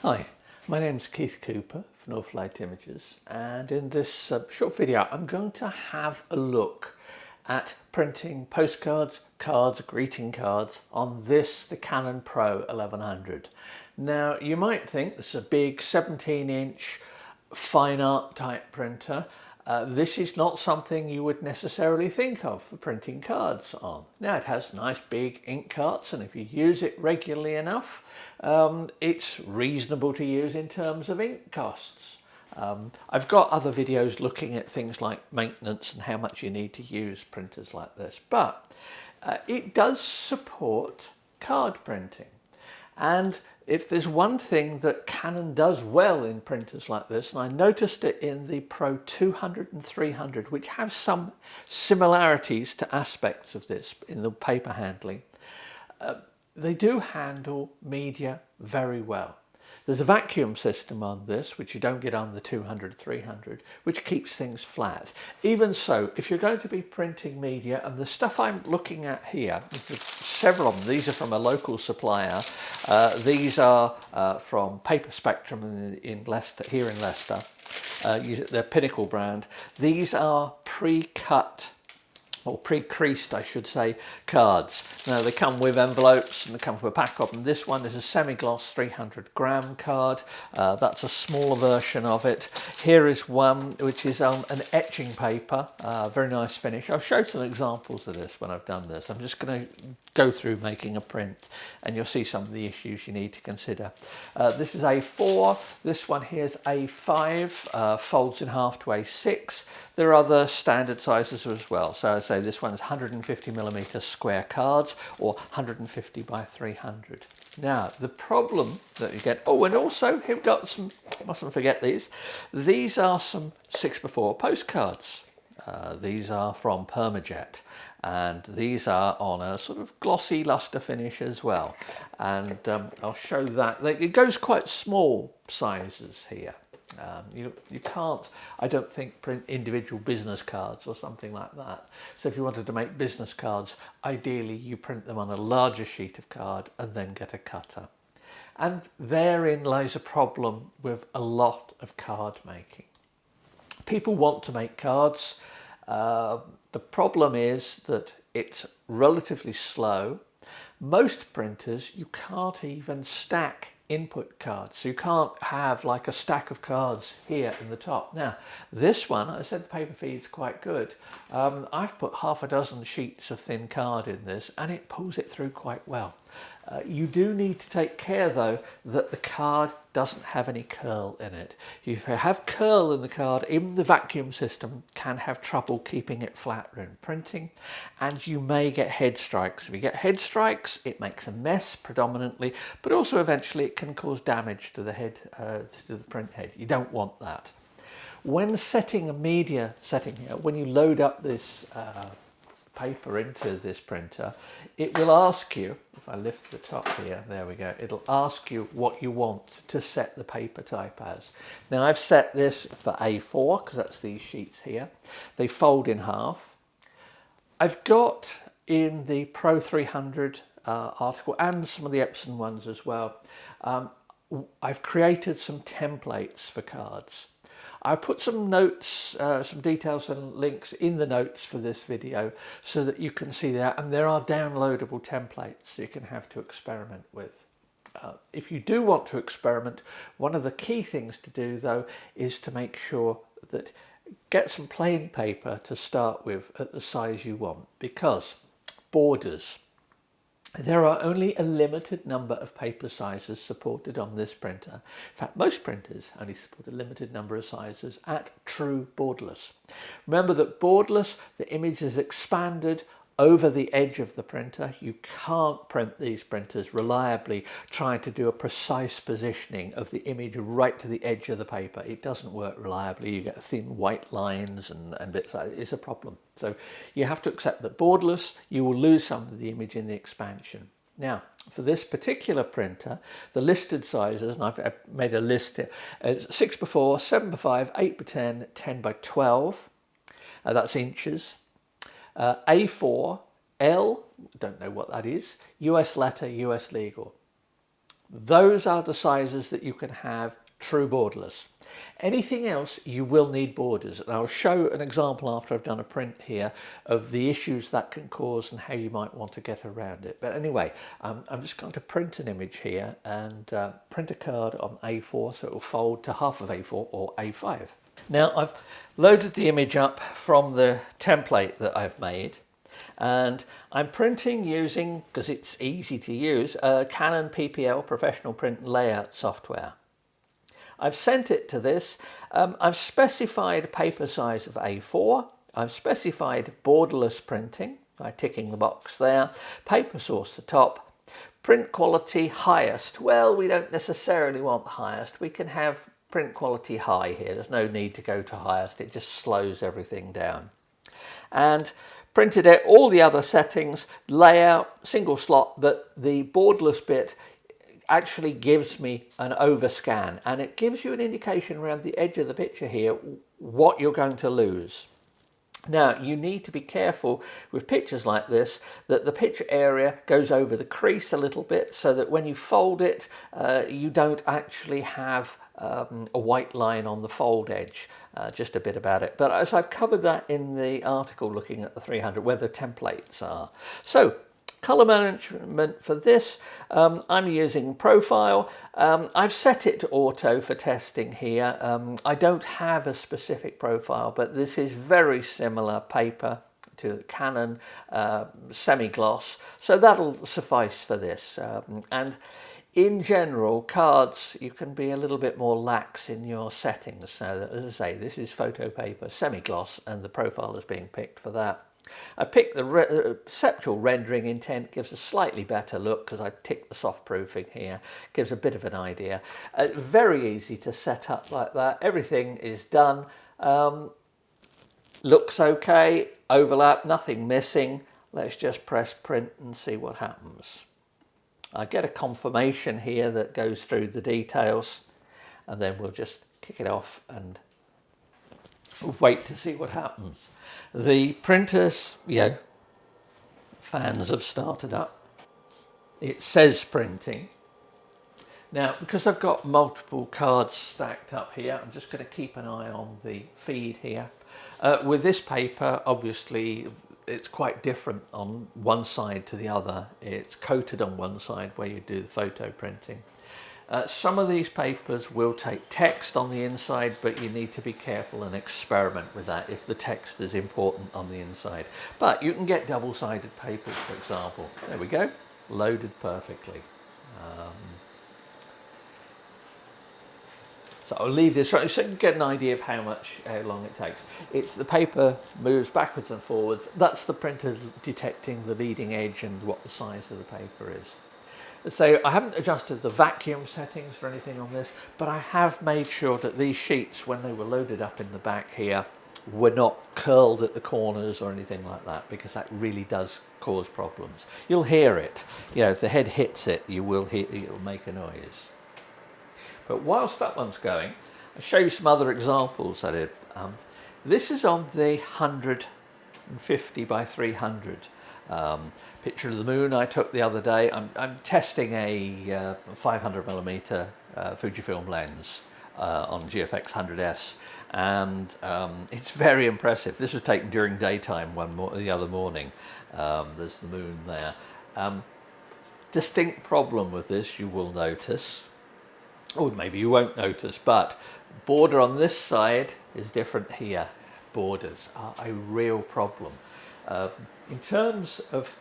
Hi, my name is Keith Cooper of Northlight Images, and in this short video I'm going to have a look at printing postcards, cards, greeting cards on the Canon PRO-1100. Now you might think this is a big 17-inch fine art type printer. This is not something you would necessarily think of for printing cards on. Now it has nice big ink carts, and if you use it regularly enough, it's reasonable to use in terms of ink costs. I've got other videos looking at things like maintenance and how much you need to use printers like this, but it does support card printing. And if there's one thing that Canon does well in printers like this, and I noticed it in the Pro-200 and 300, which have some similarities to aspects of this in the paper handling, they do handle media very well. There's a vacuum system on this, which you don't get on the 200, 300, which keeps things flat. Even so, if you're going to be printing media, and the stuff I'm looking at here, there's several of them. These are from a local supplier. These are from Paper Spectrum in Leicester, here in Leicester. They're Pinnacle brand. These are pre-cut, or pre-creased I should say, cards. Now they come with envelopes and they come with a pack of them. This one is a semi-gloss 300-gram card. That's a smaller version of it. Here is one which is an etching paper, very nice finish. I'll show some examples of this when I've done this. I'm just going to go through making a print and you'll see some of the issues you need to consider. This is A4, this one here is A5, folds in half to A6. There are other standard sizes as well. So I say this one is 150mm square cards or 150 by 300. Now the problem that you get, oh, and also we've got some, mustn't forget these are some 6x4 postcards. These are from Permajet, and these are on a sort of glossy luster finish as well, and I'll show that. It goes quite small sizes here. You can't, I don't think, print individual business cards or something like that. So if you wanted to make business cards, ideally you print them on a larger sheet of card and then get a cutter. And therein lies a problem with a lot of card making. People want to make cards. The problem is that it's relatively slow. Most printers, you can't even stack input cards. So you can't have like a stack of cards here in the top. Now, this one, I said the paper feed's quite good. I've put half a dozen sheets of thin card in this and it pulls it through quite well. You do need to take care though that the card doesn't have any curl in it. If you have curl in the card, even the vacuum system can have trouble keeping it flat when printing, and you may get head strikes. If you get head strikes, it makes a mess predominantly, but also eventually it can cause damage to the head, to the print head. You don't want that. When setting a media setting here, when you load up this paper into this printer, it will ask you, if I lift the top here, there we go, it'll ask you what you want to set the paper type as. Now I've set this for A4 because that's these sheets here. They fold in half. I've got in the Pro 300 article and some of the Epson ones as well, I've created some templates for cards. I put some notes, some details and links in the notes for this video so that you can see that, and there are downloadable templates you can have to experiment with. If you do want to experiment, one of the key things to do though is to make sure that get some plain paper to start with at the size you want, because borders. There are only a limited number of paper sizes supported on this printer. In fact, most printers only support a limited number of sizes at true borderless. Remember that borderless, the image is expanded over the edge of the printer. You can't print these printers reliably trying to do a precise positioning of the image right to the edge of the paper. It doesn't work reliably. You get thin white lines and bits like that. It's a problem. So you have to accept that borderless, you will lose some of the image in the expansion. Now, for this particular printer, the listed sizes, and I've made a list here, 6x4, 7x5, 8x10, 10x12, that's inches. A4, L, don't know what that is, US letter, US legal. Those are the sizes that you can have true borderless. Anything else, you will need borders, and I'll show an example after I've done a print here of the issues that can cause and how you might want to get around it. But anyway, I'm just going to print an image here and print a card on A4 so it will fold to half of A4 or A5. Now I've loaded the image up from the template that I've made, and I'm printing using, because it's easy to use, Canon PPL Professional Print and Layout software. I've sent it to this. I've specified a paper size of A4. I've specified borderless printing by ticking the box there. Paper source the top. Print quality highest. Well, we don't necessarily want the highest. We can have print quality high here. There's no need to go to highest. It just slows everything down. And printed out all the other settings, layout, single slot, but the borderless bit actually gives me an overscan, and it gives you an indication around the edge of the picture here what you're going to lose. Now, you need to be careful with pictures like this that the picture area goes over the crease a little bit so that when you fold it, you don't actually have a white line on the fold edge. Just a bit about it. But as I've covered that in the article looking at the 300, where the templates are. So, colour management for this, I'm using profile. I've set it to auto for testing here. I don't have a specific profile, but this is very similar paper to Canon semi-gloss, so that'll suffice for this. And in general, cards, you can be a little bit more lax in your settings. So as I say, this is photo paper semi-gloss, and the profile is being picked for that. I picked the perceptual rendering intent, gives a slightly better look because I ticked the soft proofing here, gives a bit of an idea. Very easy to set up like that. Everything is done. Looks okay, overlap, nothing missing. Let's just press print and see what happens. I get a confirmation here that goes through the details, and then we'll just kick it off and wait to see what happens. The printers, fans have started up. It says printing. Now, because I've got multiple cards stacked up here, I'm just going to keep an eye on the feed here. With this paper, obviously, it's quite different on one side to the other. It's coated on one side where you do the photo printing. Some of these papers will take text on the inside, but you need to be careful and experiment with that if the text is important on the inside. But you can get double-sided papers, for example. There we go, loaded perfectly. So I'll leave this so you can get an idea of how long it takes. The paper moves backwards and forwards. That's the printer detecting the leading edge and what the size of the paper is. So I haven't adjusted the vacuum settings or anything on this, but I have made sure that these sheets, when they were loaded up in the back here, were not curled at the corners or anything like that, because that really does cause problems. You'll hear it. If the head hits it, you will hear it'll make a noise. But whilst that one's going, I'll show you some other examples I did. This is on the 150 by 300. Picture of the moon I took the other day. I'm testing a 500mm Fujifilm lens on GFX 100S, and it's very impressive. This was taken during daytime the other morning. There's the moon there. Distinct problem with this, you will notice, or maybe you won't notice, but border on this side is different here. Borders are a real problem. In terms of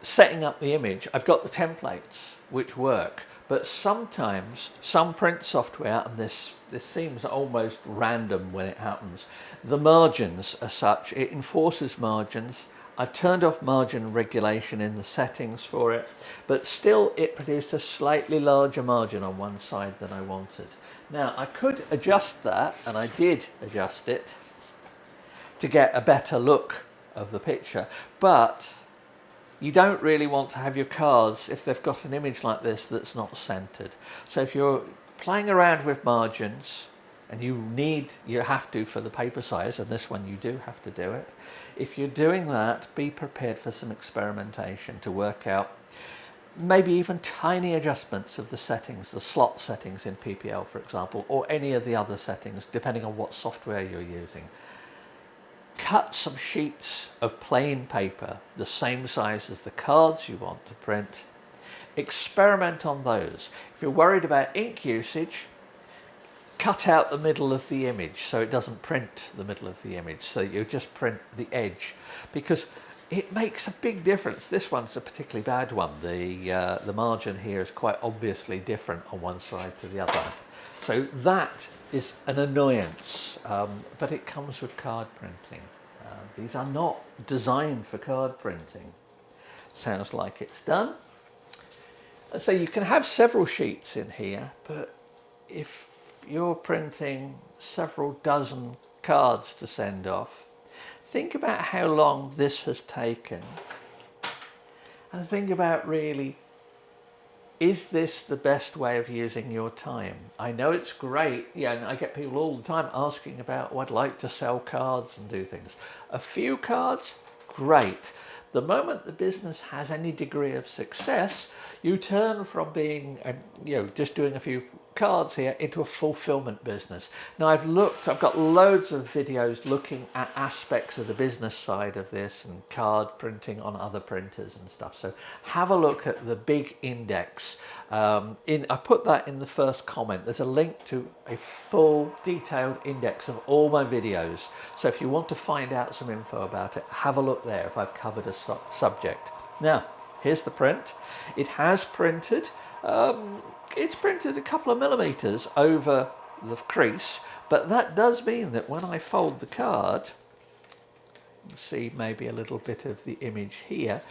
setting up the image, I've got the templates which work, but sometimes some print software, and this seems almost random when it happens, the margins are such, it enforces margins. I've turned off margin regulation in the settings for it, but still it produced a slightly larger margin on one side than I wanted. Now I could adjust that, and I did adjust it to get a better look of the picture, but you don't really want to have your cards if they've got an image like this that's not centered. So if you're playing around with margins, and you have to for the paper size, and this one you do have to do it, if you're doing that, be prepared for some experimentation to work out maybe even tiny adjustments of the settings, the slot settings in PPL, for example, or any of the other settings, depending on what software you're using. Cut some sheets of plain paper, the same size as the cards you want to print. Experiment on those. If you're worried about ink usage, cut out the middle of the image so it doesn't print the middle of the image, so you just print the edge, because it makes a big difference. This one's a particularly bad one. The margin here is quite obviously different on one side to the other. So that is an annoyance, but it comes with card printing. These are not designed for card printing. Sounds like it's done. So you can have several sheets in here, but if you're printing several dozen cards to send off, think about how long this has taken, and think about, really, is this the best way of using your time? I know it's great, yeah, and I get people all the time asking about, oh, I'd like to sell cards and do things. A few cards, great. The moment the business has any degree of success, you turn from being, just doing a few cards here into a fulfillment business. Now I've got loads of videos looking at aspects of the business side of this and card printing on other printers and stuff. So have a look at the big index. I put that in the first comment. There's a link to a full detailed index of all my videos. So if you want to find out some info about it, have a look there if I've covered a subject. Now, here's the print. It has printed. It's printed a couple of millimeters over the crease, but that does mean that when I fold the card, you see maybe a little bit of the image here,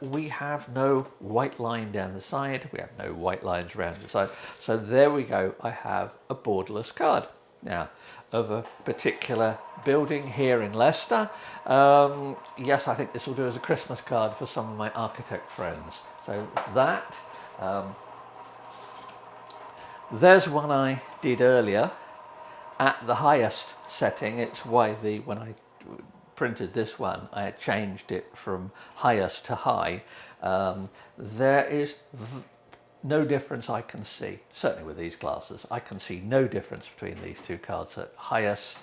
we have no white line down the side, we have no white lines around the side. So there we go, I have a borderless card. Now, of a particular building here in Leicester. Yes, I think this will do as a Christmas card for some of my architect friends. So that. There's one I did earlier at the highest setting. It's why when I printed this one, I had changed it from highest to high. There is no difference I can see, certainly with these glasses. I can see no difference between these two cards at highest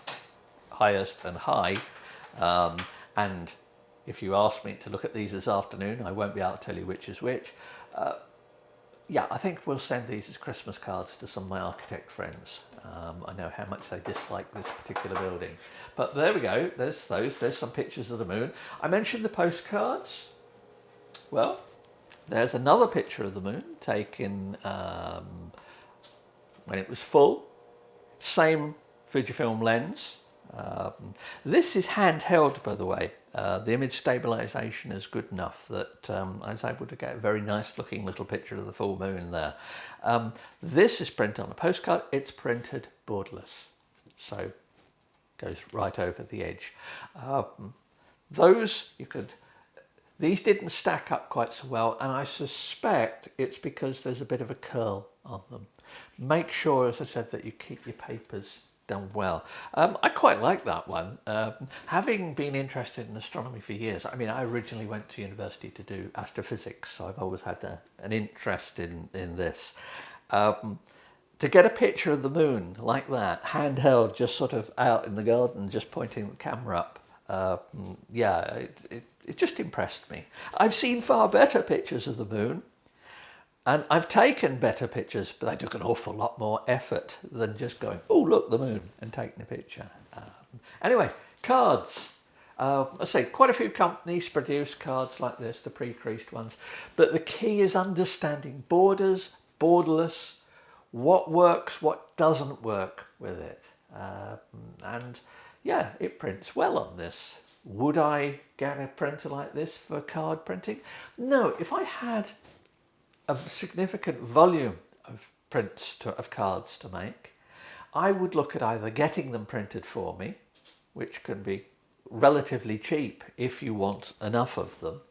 and high. And if you ask me to look at these this afternoon, I won't be able to tell you which is which. Yeah, I think we'll send these as Christmas cards to some of my architect friends. I know how much they dislike this particular building. But there we go, there's those. There's some pictures of the moon. I mentioned the postcards. Well, there's another picture of the moon taken when it was full. Same Fujifilm lens. This is handheld, by the way. The image stabilization is good enough that I was able to get a very nice looking little picture of the full moon there. This is printed on a postcard. It's printed borderless, so goes right over the edge. These didn't stack up quite so well, and I suspect it's because there's a bit of a curl on them. Make sure, as I said, that you keep your papers done well. I quite like that one. Having been interested in astronomy for years, I mean, I originally went to university to do astrophysics, so I've always had an interest in this. To get a picture of the moon like that, handheld, just sort of out in the garden, just pointing the camera up, yeah, it just impressed me. I've seen far better pictures of the moon, and I've taken better pictures, but they took an awful lot more effort than just going, oh, look, the moon, and taking a picture. Anyway, cards. I say quite a few companies produce cards like this, the pre-creased ones, but the key is understanding borders, borderless, what works, what doesn't work with it. And yeah, it prints well on this. Would I get a printer like this for card printing? No, if I had a significant volume of of cards to make, I would look at either getting them printed for me, which can be relatively cheap if you want enough of them,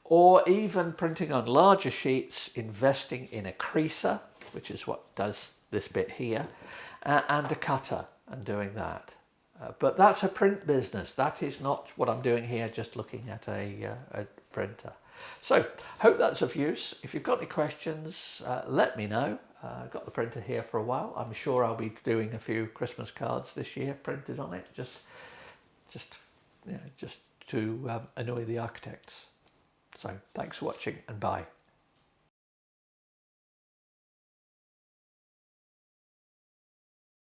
or even printing on larger sheets, investing in a creaser, which is what does this bit here, and a cutter, and doing that. But that's a print business. That is not what I'm doing here, just looking at a printer. So, hope that's of use. If you've got any questions, let me know. I've got the printer here for a while. I'm sure I'll be doing a few Christmas cards this year printed on it, just to annoy the architects. So, thanks for watching and bye.